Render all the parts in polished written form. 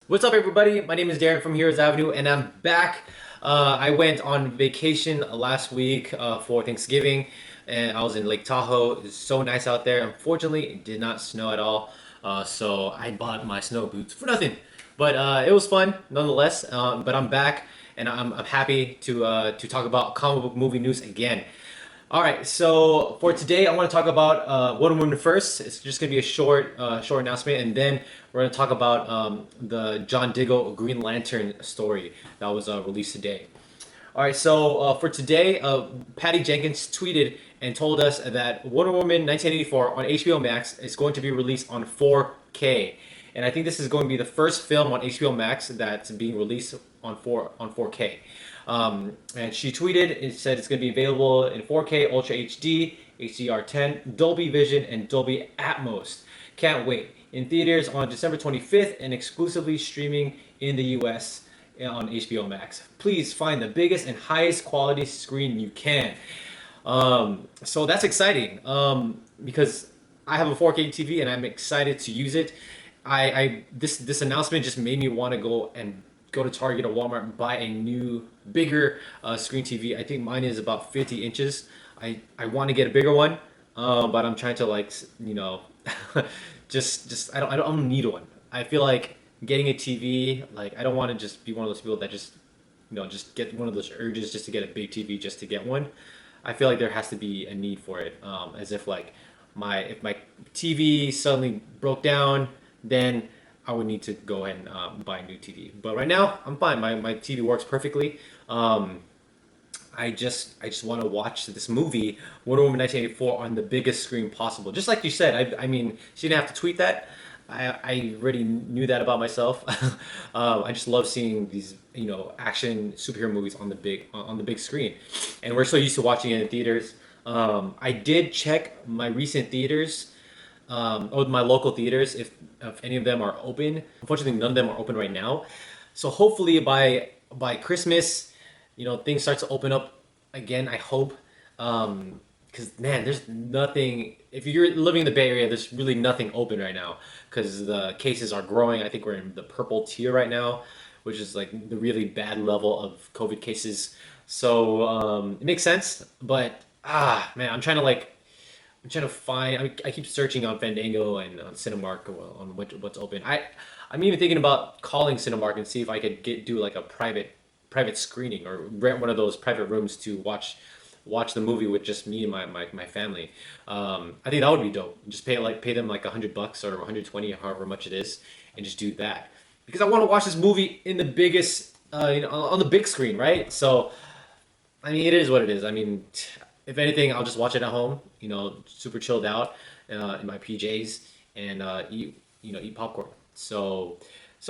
What's up, everybody? My name is Darren from Heroes Avenue, and I'm back. I went on vacation last week for Thanksgiving, and I was in Lake Tahoe. It's so nice out there. Unfortunately, it did not snow at all, so I bought my snow boots for nothing. But it was fun nonetheless. But I'm back, and I'm happy to talk about comic book movie news again. All right, so for today, I want to talk about Wonder Woman first. It's just gonna be a short announcement, and then we're gonna talk about the John Diggle Green Lantern story that was released today. All right, so for today, Patty Jenkins tweeted and told us that Wonder Woman 1984 on HBO Max is going to be released on 4K, and I think this is going to be the first film on HBO Max that's being released on 4K. And she tweeted and said it's going to be available in 4K, Ultra HD, HDR10, Dolby Vision, and Dolby Atmos. Can't wait. In theaters on December 25th and exclusively streaming in the US on HBO Max. Please find the biggest and highest quality screen you can. So that's exciting because I have a 4K TV and I'm excited to use it. This announcement just made me want to go to Target or Walmart and buy a new, bigger screen TV. I think mine is about 50 inches. I want to get a bigger one, but I'm trying to just I don't need one. I feel like getting a TV, like I don't want to just be one of those people that just just get one of those urges just to get a big TV just to get one. I feel like there has to be a need for it. As if like my if my TV suddenly broke down, then I would need to go ahead and buy a new TV. But right now, I'm fine. My TV works perfectly. I just want to watch this movie, Wonder Woman 1984, on the biggest screen possible. Just like you said, I mean, she didn't have to tweet that. I already knew that about myself. I just love seeing these, action superhero movies on the big screen, and we're so used to watching it in theaters. I did check my recent theaters, or my local theaters, if any of them are open. Unfortunately, none of them are open right now. So hopefully by Christmas, things start to open up again. I hope, because man, there's nothing. If you're living in the Bay Area, there's really nothing open right now because the cases are growing. I think we're in the purple tier right now, which is like the really bad level of COVID cases. So it makes sense, but man, I'm trying to find. I keep searching on Fandango and on Cinemark on what's open. I'm even thinking about calling Cinemark and see if I could do like a private screening or rent one of those private rooms to watch the movie with just me and my family. I think that would be dope. Just pay them like $100 or 120, however much it is, and just do that because I want to watch this movie in the biggest, on the big screen, right? So I mean, it is what it is. I mean, if anything, I'll just watch it at home, super chilled out in my PJs and eat popcorn. So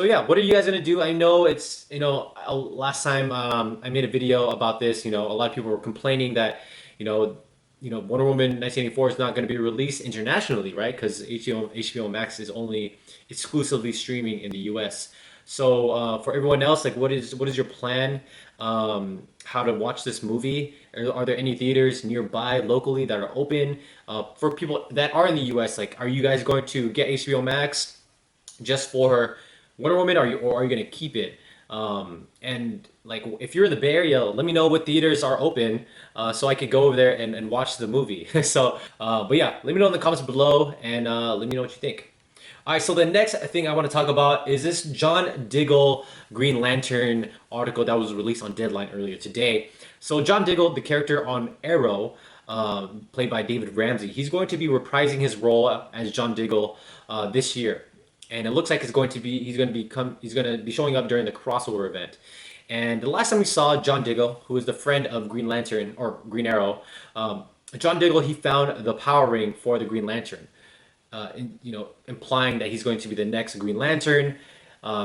yeah, what are you guys gonna do? I know it's last time I made a video about this. A lot of people were complaining that you know Wonder Woman 1984 is not going to be released internationally, right? Because HBO Max is only exclusively streaming in the US. So for everyone else, like, what is your plan? How to watch this movie? Are there any theaters nearby locally that are open? For people that are in the US, like, are you guys going to get HBO Max just for Wonder Woman, or are you gonna keep it? And like, if you're in the Bay Area, let me know what theaters are open, so I could go over there and watch the movie. But yeah, let me know in the comments below, and let me know what you think. All right, so the next thing I want to talk about is this John Diggle Green Lantern article that was released on Deadline earlier today. So John Diggle, the character on Arrow, played by David Ramsey, he's going to be reprising his role as John Diggle this year, and it looks like he's going to be showing up during the crossover event. And the last time we saw John Diggle, who is the friend of Green Lantern or Green Arrow, John Diggle, he found the power ring for the Green Lantern, implying that he's going to be the next Green Lantern,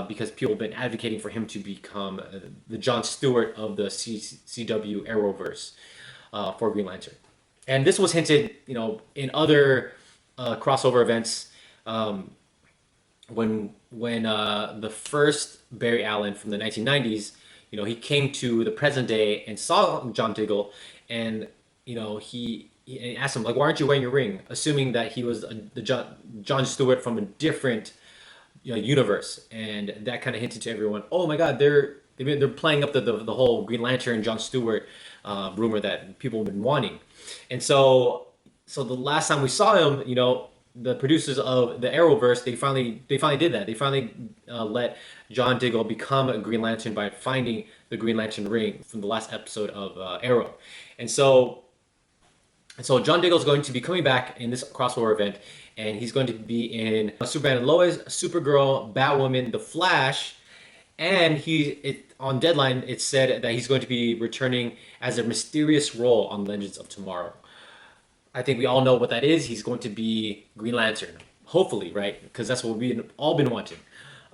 because people have been advocating for him to become the John Stewart of the CW Arrowverse for Green Lantern. And this was hinted, in other crossover events. When the first Barry Allen from the 1990s, he came to the present day and saw John Diggle, and he asked him, like, why aren't you wearing your ring? Assuming that he was the John Stewart from a different universe, and that kind of hinted to everyone. Oh my God, they're playing up the whole Green Lantern John Stewart rumor that people have been wanting, and so the last time we saw him, the producers of the Arrowverse, they finally did that. They finally let John Diggle become a Green Lantern by finding the Green Lantern ring from the last episode of Arrow, and so John Diggle is going to be coming back in this crossover event, and he's going to be in Superman and Lois, Supergirl, Batwoman, The Flash, and on Deadline it said that he's going to be returning as a mysterious role on Legends of Tomorrow. I think we all know what that is. He's going to be Green Lantern, hopefully, right? Because that's what we've all been wanting.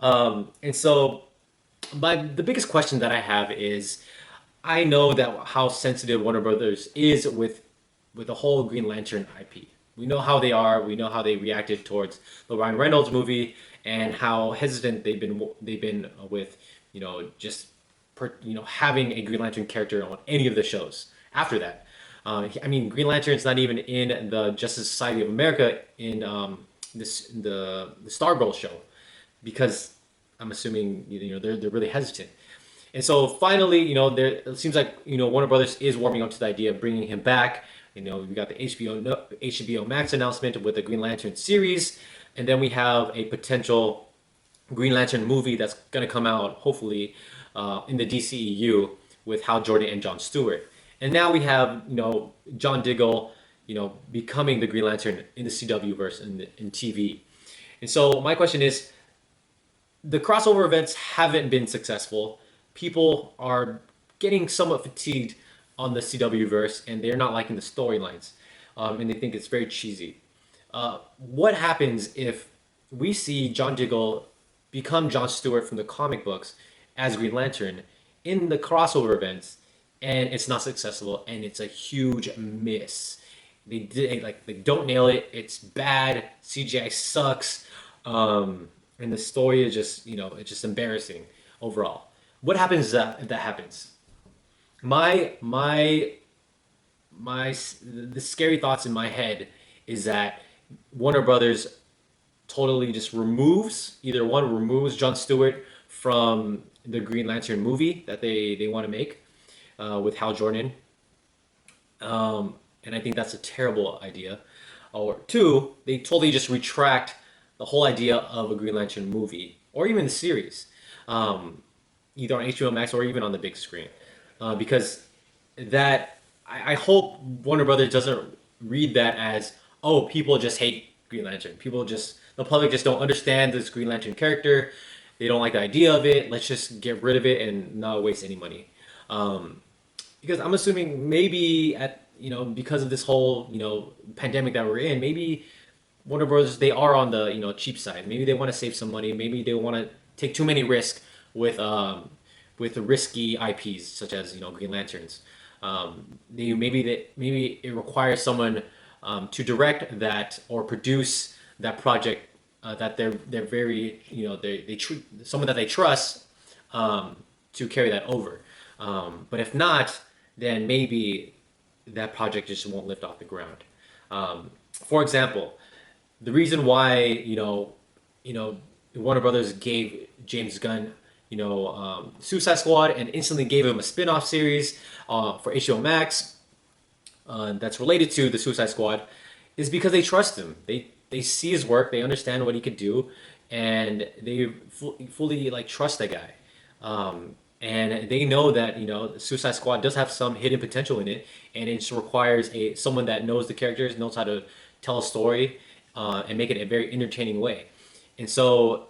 And so, the biggest question that I have is, I know that how sensitive Warner Brothers is with the whole Green Lantern IP. We know how they are. We know how they reacted towards the Ryan Reynolds movie and how hesitant they've been with just having a Green Lantern character on any of the shows after that. I mean, Green Lantern's not even in the Justice Society of America in the Stargirl show because I'm assuming they're really hesitant. And so finally, it seems like Warner Brothers is warming up to the idea of bringing him back. We got the HBO Max announcement with the Green Lantern series, and then we have a potential Green Lantern movie that's going to come out hopefully in the DCEU with Hal Jordan and Jon Stewart. And now we have John Diggle becoming the Green Lantern in the CW verse in TV. And so my question is, the crossover events haven't been successful. People are getting somewhat fatigued on the CW verse, and they're not liking the storylines, and they think it's very cheesy. What happens if we see John Diggle become Jon Stewart from the comic books as Green Lantern in the crossover events, and it's not successful, and it's a huge miss? They don't nail it. It's bad. CGI sucks, and the story is just it's just embarrassing overall. What happens if that happens? My the scary thoughts in my head is that Warner Brothers totally just removes Jon Stewart from the Green Lantern movie that they want to make with Hal Jordan, and I think that's a terrible idea. Or two, they totally just retract the whole idea of a Green Lantern movie or even the series, either on HBO Max or even on the big screen, because I hope Warner Brothers doesn't read that as, oh, people just hate Green Lantern. The public just don't understand this Green Lantern character. They don't like the idea of it. Let's just get rid of it and not waste any money. Because I'm assuming maybe because of this whole pandemic that we're in, maybe Warner Bros. They are on the cheap side. Maybe they want to save some money. Maybe they want to take too many risks with risky IPs such as Green Lanterns. Maybe it requires someone to direct that or produce that project that they're very they treat someone that they trust to carry that over. But if not, then maybe that project just won't lift off the ground. For example, the reason why Warner Brothers gave James Gunn Suicide Squad and instantly gave him a spin-off series for HBO Max that's related to the Suicide Squad is because they trust him. They see his work, they understand what he could do, and they fully trust that guy. And they know that the Suicide Squad does have some hidden potential in it, and it just requires someone that knows the characters, knows how to tell a story, and make it a very entertaining way. And so,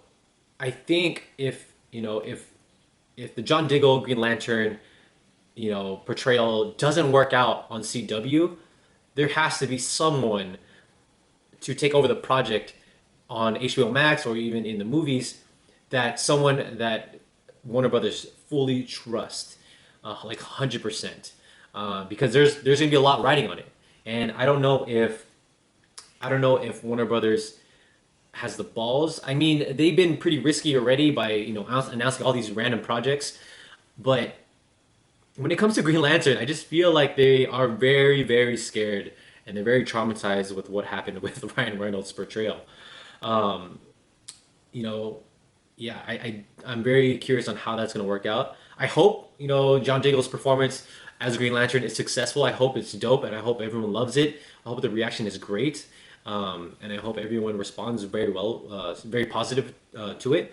I think if the John Diggle Green Lantern portrayal doesn't work out on CW, there has to be someone to take over the project on HBO Max or even in the movies, someone that Warner Brothers fully trust, 100%, because there's gonna be a lot riding on it, and I don't know if Warner Brothers has the balls. I mean, they've been pretty risky already by announcing all these random projects, but when it comes to Green Lantern, I just feel like they are very, very scared and they're very traumatized with what happened with Ryan Reynolds' portrayal. Um, yeah, I'm very curious on how that's gonna work out. I hope John Diggle's performance as Green Lantern is successful. I hope it's dope, and I hope everyone loves it. I hope the reaction is great, and I hope everyone responds very well, very positive to it.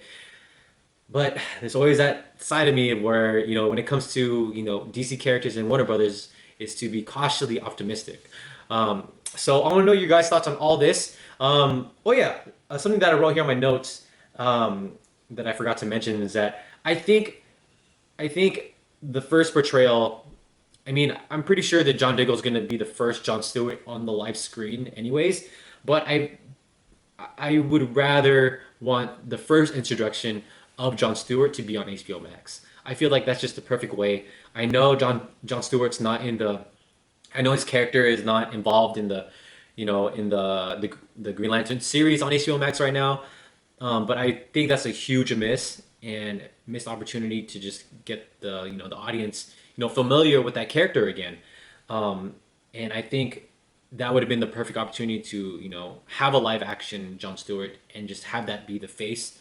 But there's always that side of me where when it comes to DC characters and Warner Brothers, is to be cautiously optimistic. So I want to know your guys' thoughts on all this. Oh yeah, something that I wrote here on my notes that I forgot to mention is that I think the first portrayal. I mean, I'm pretty sure that John Diggle is going to be the first John Stewart on the live screen, anyways. But I would rather want the first introduction of John Stewart to be on HBO Max. I feel like that's just the perfect way. I know John Stewart's not in the. I know his character is not involved in the Green Lantern series on HBO Max right now. But I think that's a huge miss and missed opportunity to just get the audience familiar with that character again. And I think that would have been the perfect opportunity to have a live action John Stewart and just have that be the face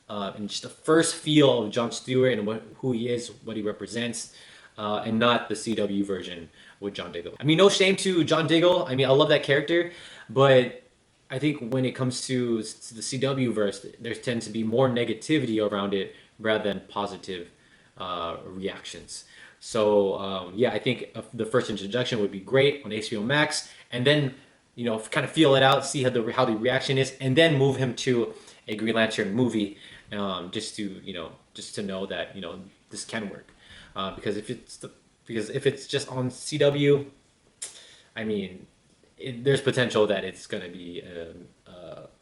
and just the first feel of John Stewart and who he is, what he represents, and not the CW version with John Diggle. I mean, no shame to John Diggle. I mean, I love that character, but I think when it comes to the CW verse, there tends to be more negativity around it rather than positive reactions. So yeah, I think the first introduction would be great on HBO Max, and then kind of feel it out, see how the reaction is, and then move him to a Green Lantern movie, just to know that this can work. Because if it's just on CW, I mean, there's potential that it's going to be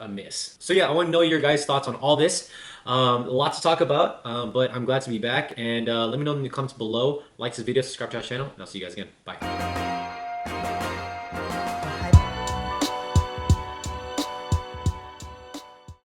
a miss. So yeah, I want to know your guys' thoughts on all this. A lot to talk about, but I'm glad to be back. And let me know in the comments below. Like this video, subscribe to our channel, and I'll see you guys again. Bye.